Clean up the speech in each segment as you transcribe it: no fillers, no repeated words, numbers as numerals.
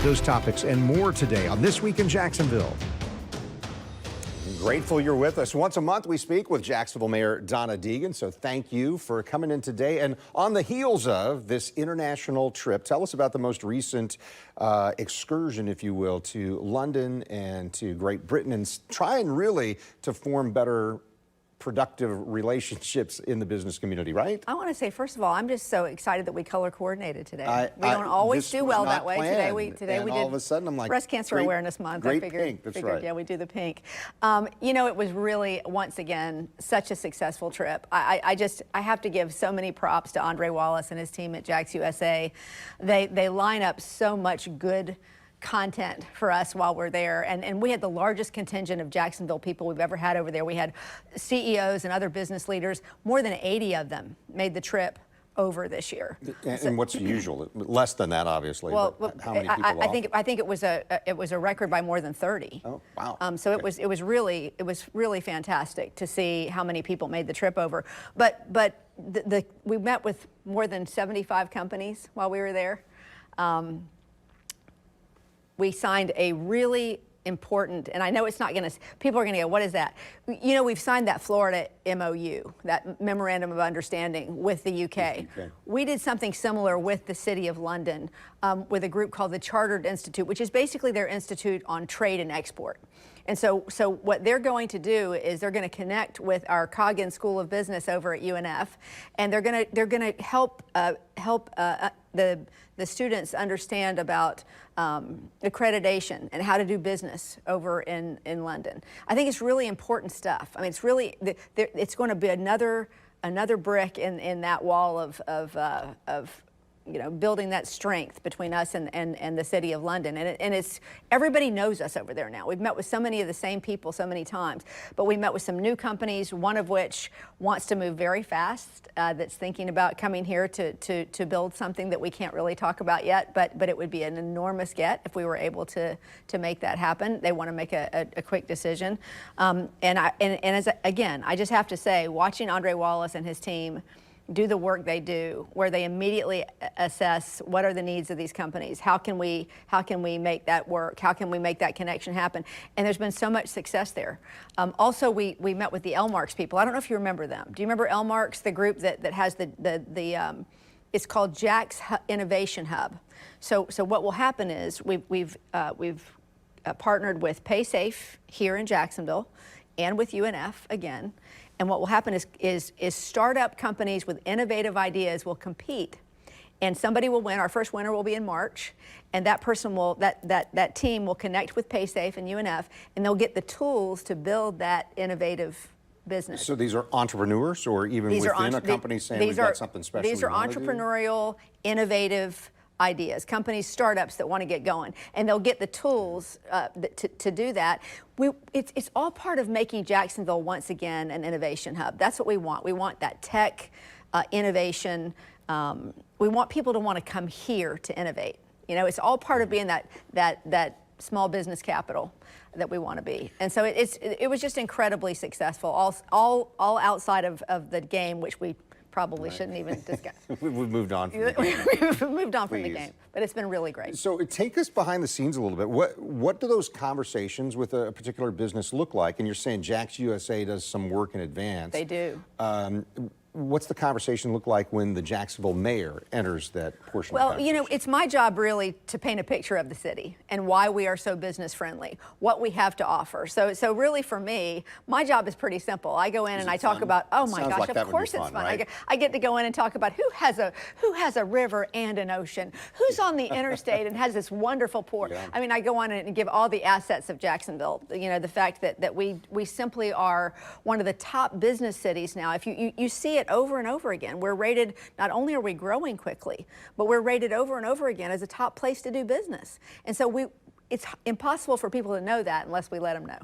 Those topics and more today on This Week in Jacksonville. Grateful you're with us. Once a month, we speak with Jacksonville Mayor Donna Deegan. So thank you for coming in today. And on the heels of this international trip, tell us about the most recent excursion, if you will, to London and to Great Britain, and trying really to form better, productive relationships in the business community, right? I want to say, first of all, I'm just so excited that we color coordinated today. We don't always do well that way. Today we did all of a sudden I'm like, Breast Cancer Awareness Month. Great I figured, pink, that's right. Yeah, we do the pink. You know, it was really, once again, such a successful trip. I have to give so many props to Andre Wallace and his team at JAX USA. They line up so much good content for us while we're there, and we had the largest contingent of Jacksonville people we've ever had over there. We had CEOs and other business leaders. More than 80 of them made the trip over this year. And what's the usual? Less than that, obviously. Well, how many people? I think it was a record by more than 30. Oh, wow. So it was really fantastic to see how many people made the trip over. But we met with more than 75 companies while we were there. We signed a really important, and I know it's not going to, people are going to go, what is that? You know, we've signed that Florida MOU, that Memorandum of Understanding with the UK. We did something similar with the City of London with a group called the Chartered Institute, which is basically their institute on trade and export. And so what they're going to do is they're going to connect with our Coggins School of Business over at UNF, and they're going to help the students understand about accreditation and how to do business over in London. I think it's really important stuff. I mean, it's really, it's going to be another brick in that wall of you know, building that strength between us and the City of London. And it's, everybody knows us over there now. We've met with so many of the same people so many times, but we met with some new companies, one of which wants to move very fast, that's thinking about coming here to build something that we can't really talk about yet, but it would be an enormous get if we were able to make that happen. They want to make a quick decision. Again, I just have to say, watching Andre Wallace and his team do the work they do, where they immediately assess what are the needs of these companies, how can we make that work, how can we make that connection happen, and there's been so much success there. Also, we met with the Elmarks people. I don't know if you remember them. Do you remember Elmarks, the group that has it's called JAX Innovation Hub. So what will happen is we've partnered with PaySafe here in Jacksonville and with UNF again. And what will happen is startup companies with innovative ideas will compete, and somebody will win. Our first winner will be in March, and that person will, that team will connect with PaySafe and UNF, and they'll get the tools to build that innovative business. So these are entrepreneurs, or even within a company saying we've got something special? These are entrepreneurial, innovative ideas, companies, startups that want to get going, and they'll get the tools to do that. It's all part of making Jacksonville once again an innovation hub. That's what we want. We want that tech innovation. We want people to want to come here to innovate. You know, it's all part of being that small business capital that we want to be. And so it was just incredibly successful, all outside of the game, which we probably shouldn't even discuss. We've moved on from the game. We've moved on from the game, but it's been really great. So take us behind the scenes a little bit. What do those conversations with a particular business look like? And you're saying JAX USA does some work in advance. They do. What's the conversation look like when the Jacksonville mayor enters that portion of the Well, you know, it's my job really to paint a picture of the city and why we are so business friendly, what we have to offer. So really for me, my job is pretty simple. I go in and I talk about, oh my gosh, of course it's fun. Right? I get to go in and talk about who has a river and an ocean, who's on the interstate and has this wonderful port. Yeah. I mean, I go on and give all the assets of Jacksonville. You know, the fact that we simply are one of the top business cities now. If you see it over and over again. We're rated, not only are we growing quickly, but we're rated over and over again as a top place to do business. And so it's impossible for people to know that unless we let them know.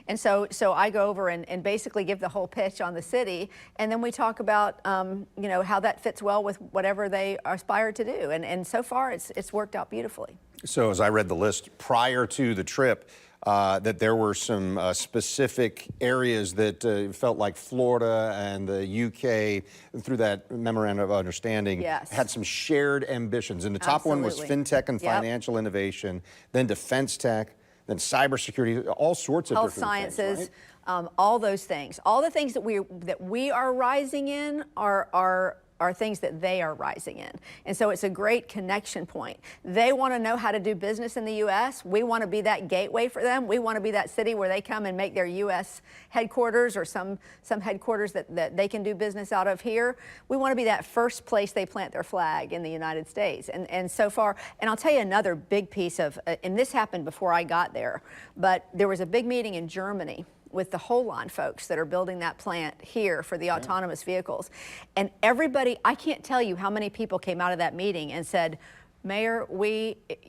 And so I go over and basically give the whole pitch on the city, and then we talk about you know, how that fits well with whatever they aspire to do. And so far it's worked out beautifully. So as I read the list prior to the trip, that there were some specific areas that felt like Florida and the UK, through that memorandum of understanding, had some shared ambitions. And the top one was fintech and financial innovation, then defense tech, then cybersecurity, all sorts of health different sciences, things, right? all those things. All the things that we are rising in are things that they are rising in. And so it's a great connection point. They want to know how to do business in the U.S. We want to be that gateway for them. We want to be that city where they come and make their U.S. headquarters, or some headquarters that they can do business out of here. We want to be that first place they plant their flag in the United States. And so far, and I'll tell you another big piece of, and this happened before I got there, but there was a big meeting in Germany with the Holon folks that are building that plant here for the autonomous vehicles. And everybody, I can't tell you how many people came out of that meeting and said, Mayor,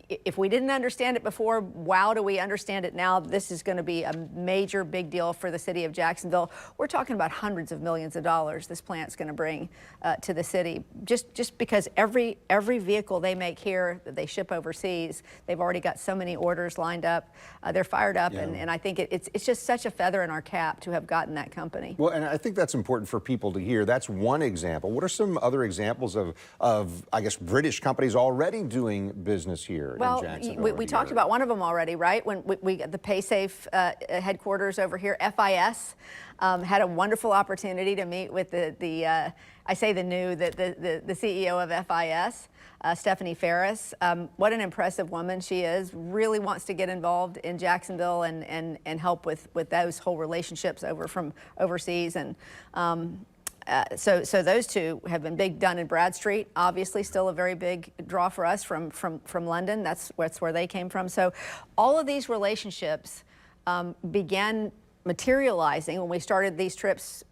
if we didn't understand it before, wow, do we understand it now? This is going to be a major, big deal for the city of Jacksonville. We're talking about hundreds of millions of dollars this plant's going to bring to the city, just because every vehicle they make here that they ship overseas, they've already got so many orders lined up. They're fired up, and I think it's just such a feather in our cap to have gotten that company. Well, and I think that's important for people to hear. That's one example. What are some other examples of I guess, British companies already doing business here in Jacksonville? We talked about one of them already, right? When we got the PaySafe headquarters over here, FIS had a wonderful opportunity to meet with the CEO of FIS, Stephanie Ferris. What an impressive woman she is. Really wants to get involved in Jacksonville and help with those whole relationships from overseas. And so those two have been big. Dun and Bradstreet, obviously still a very big draw for us from London. That's where they came from. So all of these relationships began materializing when we started these trips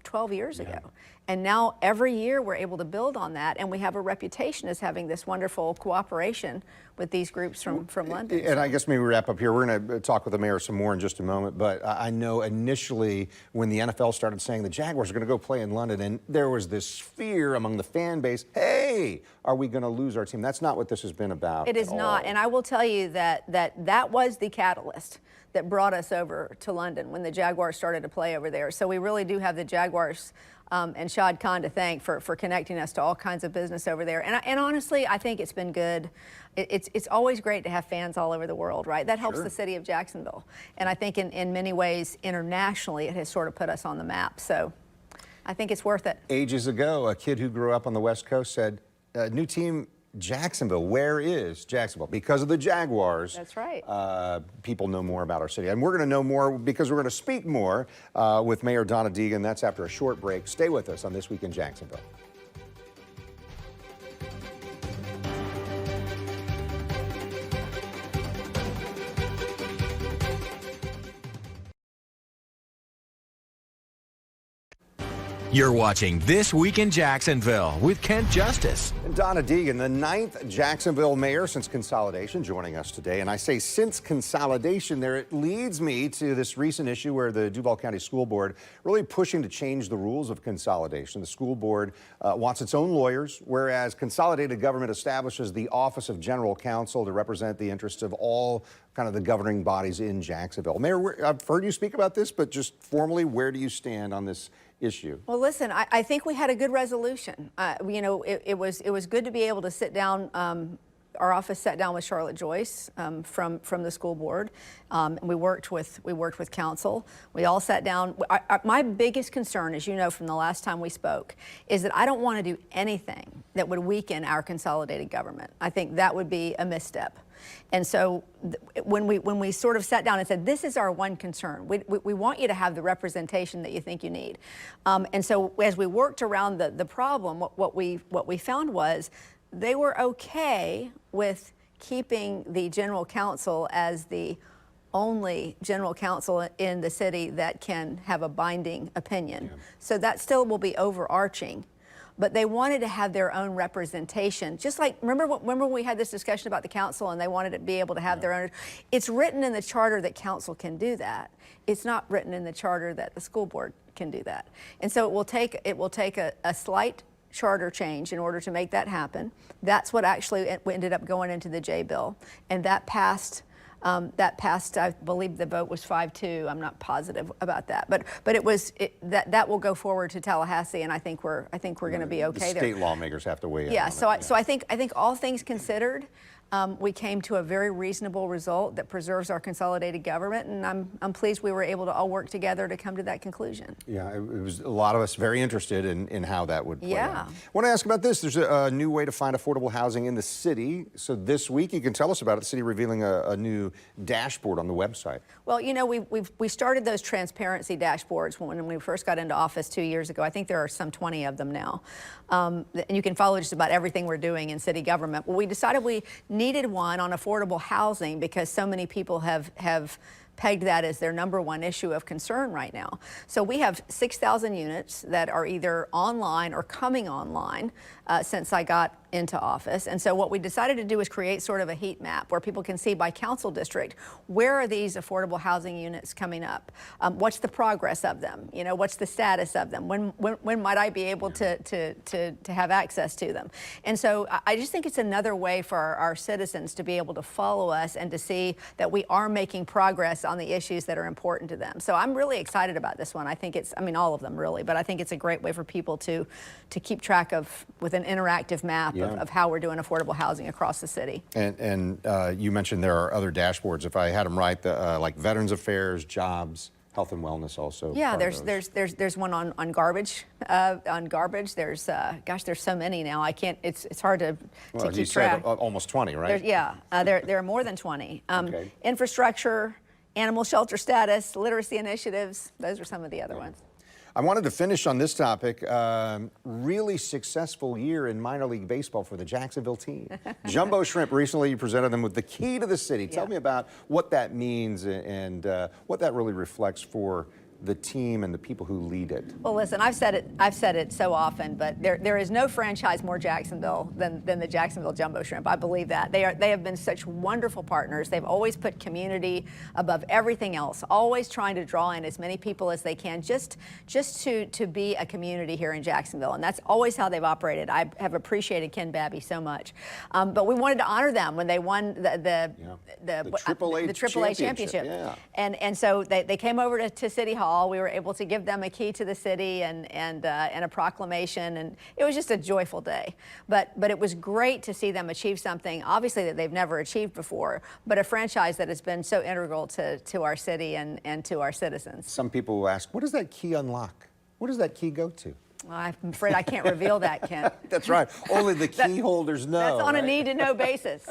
12 years ago. And now every year we're able to build on that, and we have a reputation as having this wonderful cooperation with these groups from London. And I guess maybe we wrap up here. We're going to talk with the mayor some more in just a moment, but I know initially when the NFL started saying the Jaguars are going to go play in London, and there was this fear among the fan base, hey, are we going to lose our team? That's not what this has been about. It is not, and I will tell you that was the catalyst that brought us over to London when the Jaguars started to play over there. So we really do have the Jaguars and Shad Khan to thank for connecting us to all kinds of business over there. And honestly, I think it's been good. It's always great to have fans all over the world, right? That helps the city of Jacksonville. And I think in many ways, internationally, it has sort of put us on the map. So I think it's worth it. Ages ago, a kid who grew up on the West Coast said, new team, Jacksonville. Where is Jacksonville? Because of the Jaguars. That's right. People know more about our city. And we're going to know more because we're going to speak more with Mayor Donna Deegan. That's after a short break. Stay with us on This Week in Jacksonville. You're watching This Week in Jacksonville with Kent Justice. And Donna Deegan, the 9th Jacksonville mayor since consolidation, joining us today. And I say since consolidation there, it leads me to this recent issue where the Duval County School Board really pushing to change the rules of consolidation. The school board wants its own lawyers, whereas consolidated government establishes the Office of General Counsel to represent the interests of all kind of the governing bodies in Jacksonville. Mayor, I've heard you speak about this, but just formally, where do you stand on this issue? Well, listen, I think we had a good resolution. You know, it was good to be able to sit down. Our office sat down with Charlotte Joyce from the school board. And we worked with council. We all sat down. My biggest concern, as you know from the last time we spoke, is that I don't want to do anything that would weaken our consolidated government. I think that would be a misstep. And so when we sort of sat down and said, this is our one concern, we want you to have the representation that you think you need. And so as we worked around the problem, what we found was they were okay with keeping the general counsel as the only general counsel in the city that can have a binding opinion. Yeah. So that still will be overarching. But they wanted to have their own representation. Just like, remember when we had this discussion about the council and they wanted to be able to have their own, it's written in the charter that council can do that. It's not written in the charter that the school board can do that. And so it will take a slight charter change in order to make that happen. That's what actually ended up going into the J bill, and that passed That passed, I believe the vote was 5-2. I'm not positive about that, but that will go forward to Tallahassee, and I think we're going to be okay the there. State lawmakers have to weigh in. Yeah, on so it. I think all things considered, we came to a very reasonable result that preserves our consolidated government, and I'm pleased we were able to all work together to come to that conclusion. Yeah, it was a lot of us very interested in how that would play Yeah. out. I want to ask about this. There's a new way to find affordable housing in the city. So this week, you can tell us about it. The city revealing a new dashboard on the website. Well, you know, we started those transparency dashboards when we first got into office 2 years ago. I think there are some 20 of them now. And you can follow just about everything we're doing in city government. Well, we decided we needed one on affordable housing because so many people have pegged that as their #1 issue of concern right now. So we have 6,000 units that are either online or coming online since I got into office. And so what we decided to do is create sort of a heat map where people can see by council district, where are these affordable housing units coming up? What's the progress of them? You know, what's the status of them? When might I be able to have access to them? And so I just think it's another way for our citizens to be able to follow us and to see that we are making progress on the issues that are important to them. So I'm really excited about this one. I think it's, I mean, all of them really, but I think it's a great way for people to keep track of, with an interactive map of how we're doing affordable housing across the city. And you mentioned there are other dashboards. If I had them right, like Veterans Affairs, Jobs, Health and Wellness also. Yeah, there's one on garbage. There's gosh, there's so many now. I can't. It's hard to Well, keep you track. said almost 20, right? There are more than 20. Okay. Infrastructure, animal shelter status, literacy initiatives. Those are some of the other ones. I wanted to finish on this topic. Really successful year in minor league baseball for the Jacksonville team. Jumbo Shrimp, recently you presented them with the key to the city. Tell me about what that means and what that really reflects for the team and the people who lead it. Well, listen, I've said it so often, but there is no franchise more Jacksonville than the Jacksonville Jumbo Shrimp. I believe that. They have been such wonderful partners. They've always put community above everything else, always trying to draw in as many people as they can just to be a community here in Jacksonville. And that's always how they've operated. I have appreciated Ken Babby so much. But we wanted to honor them when they won the AAA championship. Yeah. And so they came over to City Hall. We were able to give them a key to the city and a proclamation, and it was just a joyful day. But it was great to see them achieve something, obviously, that they've never achieved before, but a franchise that has been so integral to our city and to our citizens. Some people will ask, what does that key unlock? What does that key go to? Well, I'm afraid I can't reveal that, Kent. That's right. Only the key holders know. That's on right? a need-to-know basis.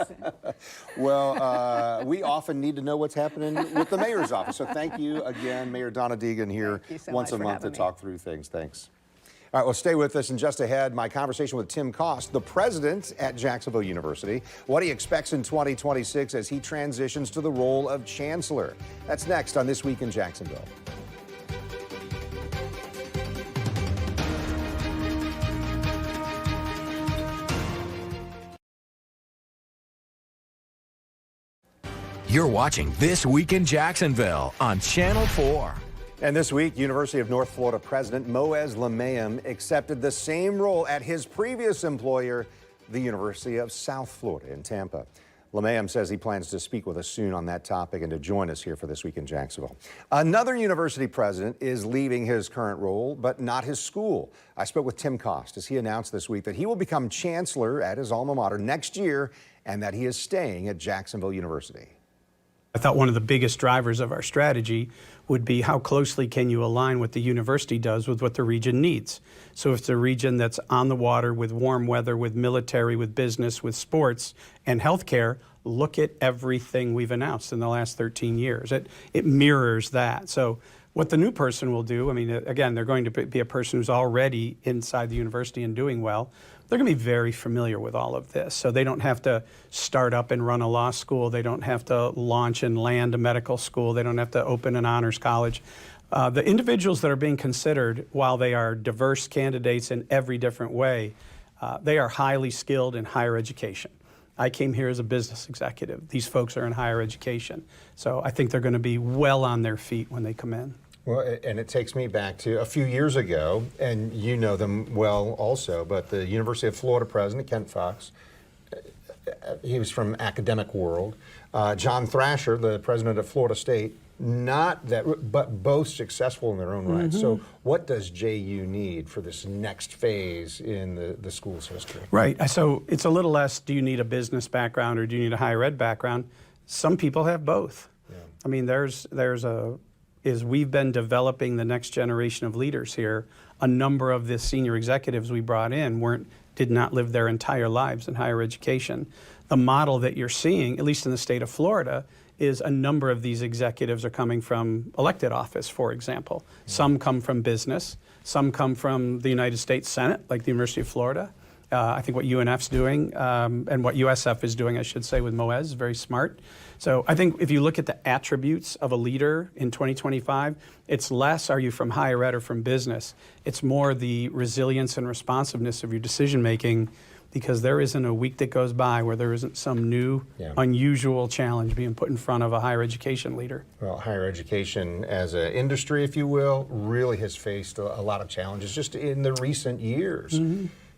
Well, we often need to know what's happening with the mayor's office. So thank you again, Mayor Donna Deegan here once a month to talk through things. Thanks. All right, well, stay with us. And just ahead, my conversation with Tim Cost, the president at Jacksonville University, what he expects in 2026 as he transitions to the role of chancellor. That's next on This Week in Jacksonville. You're watching This Week in Jacksonville on Channel 4. And this week, University of North Florida President Moez Lamayam accepted the same role at his previous employer, the University of South Florida in Tampa. Lamayam says he plans to speak with us soon on that topic and to join us here for This Week in Jacksonville. Another university president is leaving his current role, but not his school. I spoke with Tim Cost as he announced this week that he will become chancellor at his alma mater next year and that he is staying at Jacksonville University. I thought one of the biggest drivers of our strategy would be how closely can you align what the university does with what the region needs. So if it's a region that's on the water with warm weather, with military, with business, with sports and healthcare, look at everything we've announced in the last 13 years. It mirrors that. So what the new person will do, I mean, again, they're going to be a person who's already inside the university and doing well. They're going to be very familiar with all of this. So they don't have to start up and run a law school. They don't have to launch and land a medical school. They don't have to open an honors college. The individuals that are being considered, while they are diverse candidates in every different way, they are highly skilled in higher education. I came here as a business executive. These folks are in higher education. So I think they're going to be well on their feet when they come in. Well, and it takes me back to a few years ago, and you know them well also, but the University of Florida president, Kent Fox, he was from academic world. John Thrasher, the president of Florida State, not that, but both successful in their own right. So what does JU need for this next phase in the school's history? Right. So it's a little less, do you need a business background or do you need a higher ed background? Some people have both. Yeah. I mean, as we've been developing the next generation of leaders here, a number of the senior executives we brought in did not live their entire lives in higher education. The model that you're seeing, at least in the state of Florida, is a number of these executives are coming from elected office, for example. Some come from business, some come from the United States Senate, like the University of Florida. I think what UNF's doing, and what USF is doing, I should say, with Moez is very smart. So I think if you look at the attributes of a leader in 2025, it's less are you from higher ed or from business. It's more the resilience and responsiveness of your decision making, because there isn't a week that goes by where there isn't some new, unusual challenge being put in front of a higher education leader. Well, higher education as an industry, if you will, really has faced a lot of challenges just in the recent years.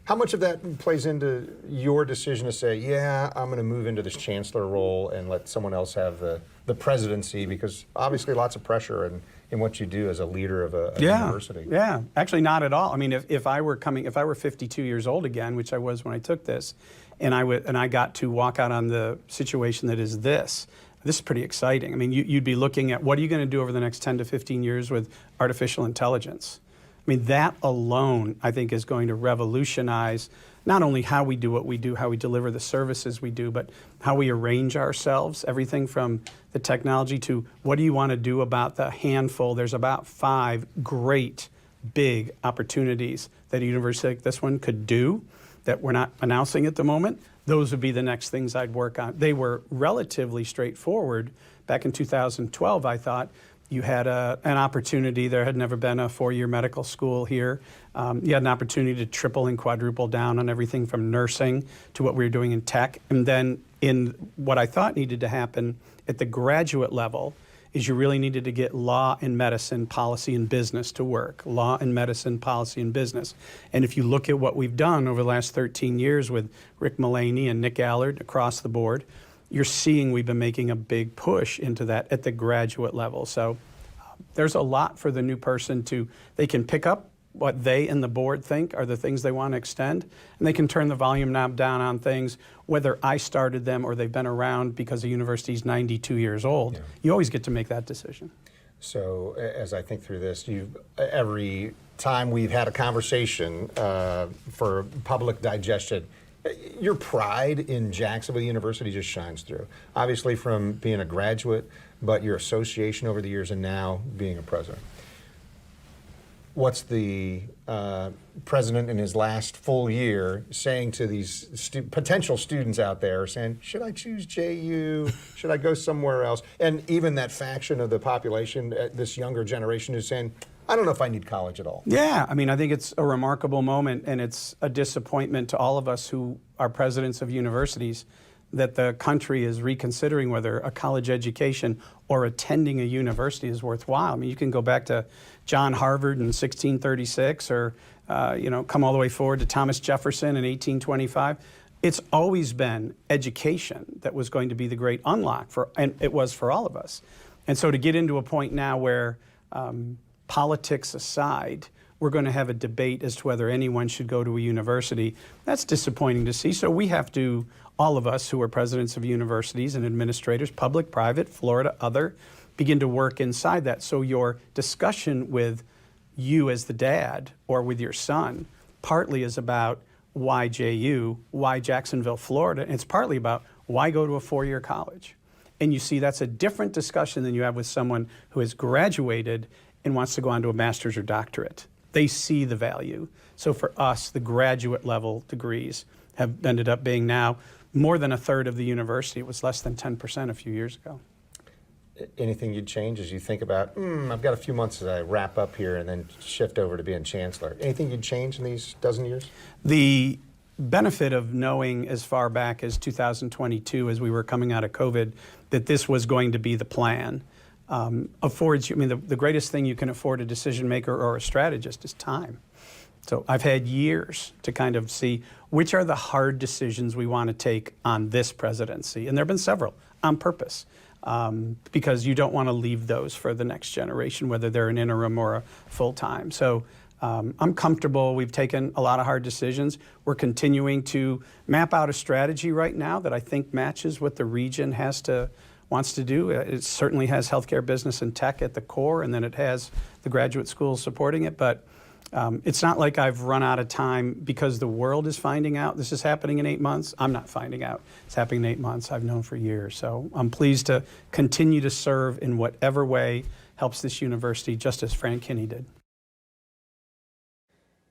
How much of that plays into your decision to say, yeah, I'm going to move into this chancellor role and let someone else have the presidency? Because obviously lots of pressure in what you do as a leader of a university. Yeah, actually not at all. I mean, if I were 52 years old again, which I was when I took this, and I got to walk out on the situation that is this is pretty exciting. I mean, you'd be looking at what are you going to do over the next 10 to 15 years with artificial intelligence? I mean, that alone, I think, is going to revolutionize not only how we do what we do, how we deliver the services we do, but how we arrange ourselves, everything from the technology to what do you want to do about the handful. There's about 5 great, big opportunities that a university like this one could do that we're not announcing at the moment. Those would be the next things I'd work on. They were relatively straightforward. Back in 2012, I thought, you had an opportunity. There had never been a 4-year medical school here. You had an opportunity to triple and quadruple down on everything from nursing to what we were doing in tech. And then in what I thought needed to happen at the graduate level is you really needed to get law and medicine, policy and business to work. Law and medicine, policy and business. And if you look at what we've done over the last 13 years with Rick Mullaney and Nick Allard across the board, you're seeing we've been making a big push into that at the graduate level. So there's a lot for the new person they can pick up what they and the board think are the things they want to extend, and they can turn the volume knob down on things, whether I started them or they've been around because the university's 92 years old. You always get to make that decision. So as I think through this, every time we've had a conversation for public digestion, your pride in Jacksonville University just shines through. Obviously from being a graduate, but your association over the years and now being a president. What's the president in his last full year saying to these potential students out there, saying, should I choose JU? Should I go somewhere else? And even that faction of the population, this younger generation, is saying, I don't know if I need college at all. Yeah, I mean, I think it's a remarkable moment, and it's a disappointment to all of us who are presidents of universities that the country is reconsidering whether a college education or attending a university is worthwhile. I mean, you can go back to John Harvard in 1636 or, come all the way forward to Thomas Jefferson in 1825. It's always been education that was going to be the great unlock, and it was for all of us. And so to get into a point now where politics aside, we're going to have a debate as to whether anyone should go to a university. That's disappointing to see. So we have to, all of us who are presidents of universities and administrators, public, private, Florida, other, begin to work inside that. So your discussion with you as the dad or with your son partly is about why JU, why Jacksonville, Florida, and it's partly about why go to a 4-year college. And you see that's a different discussion than you have with someone who has graduated and wants to go on to a master's or doctorate. They see the value. So for us, the graduate level degrees have ended up being now more than a third of the university. It was less than 10% a few years ago. Anything you'd change as you think about, I've got a few months as I wrap up here and then shift over to being chancellor. Anything you'd change in these dozen years? The benefit of knowing as far back as 2022, as we were coming out of COVID, that this was going to be the plan, affords you, the greatest thing you can afford a decision maker or a strategist is time. So I've had years to kind of see which are the hard decisions we want to take on this presidency. And there have been several on purpose, because you don't want to leave those for the next generation, whether they're an interim or a full-time. So I'm comfortable. We've taken a lot of hard decisions. We're continuing to map out a strategy right now that I think matches what the region wants to do. It certainly has healthcare, business, and tech at the core, and then it has the graduate schools supporting it. But it's not like I've run out of time because the world is finding out this is happening in 8 months. I'm not finding out it's happening in 8 months. I've known for years. So I'm pleased to continue to serve in whatever way helps this university, just as Frank Kinney did.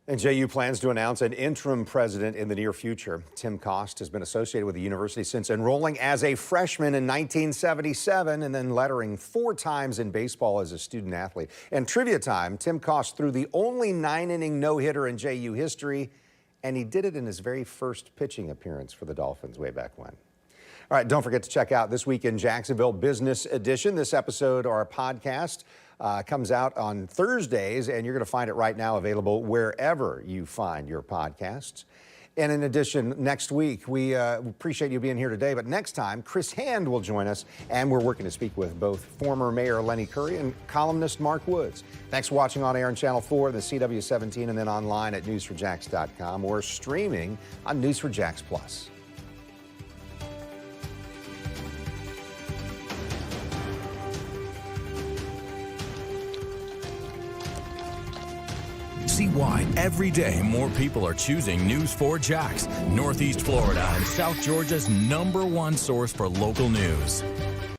And JU plans to announce an interim president in the near future. Tim Cost has been associated with the university since enrolling as a freshman in 1977 and then lettering 4 times in baseball as a student athlete. And trivia time, Tim Cost threw the only 9-inning no-hitter in JU history, and he did it in his very first pitching appearance for the Dolphins way back when. All right, don't forget to check out This Week in Jacksonville Business Edition. This episode, or our podcast, comes out on Thursdays, and you're going to find it right now available wherever you find your podcasts. And in addition, next week, we appreciate you being here today, but next time, Chris Hand will join us, and we're working to speak with both former Mayor Lenny Curry and columnist Mark Woods. Thanks for watching on air on Channel 4, the CW17, and then online at news4jax.com or streaming on News4JAX Plus. See why every day more people are choosing News4JAX, Northeast Florida and South Georgia's #1 source for local news.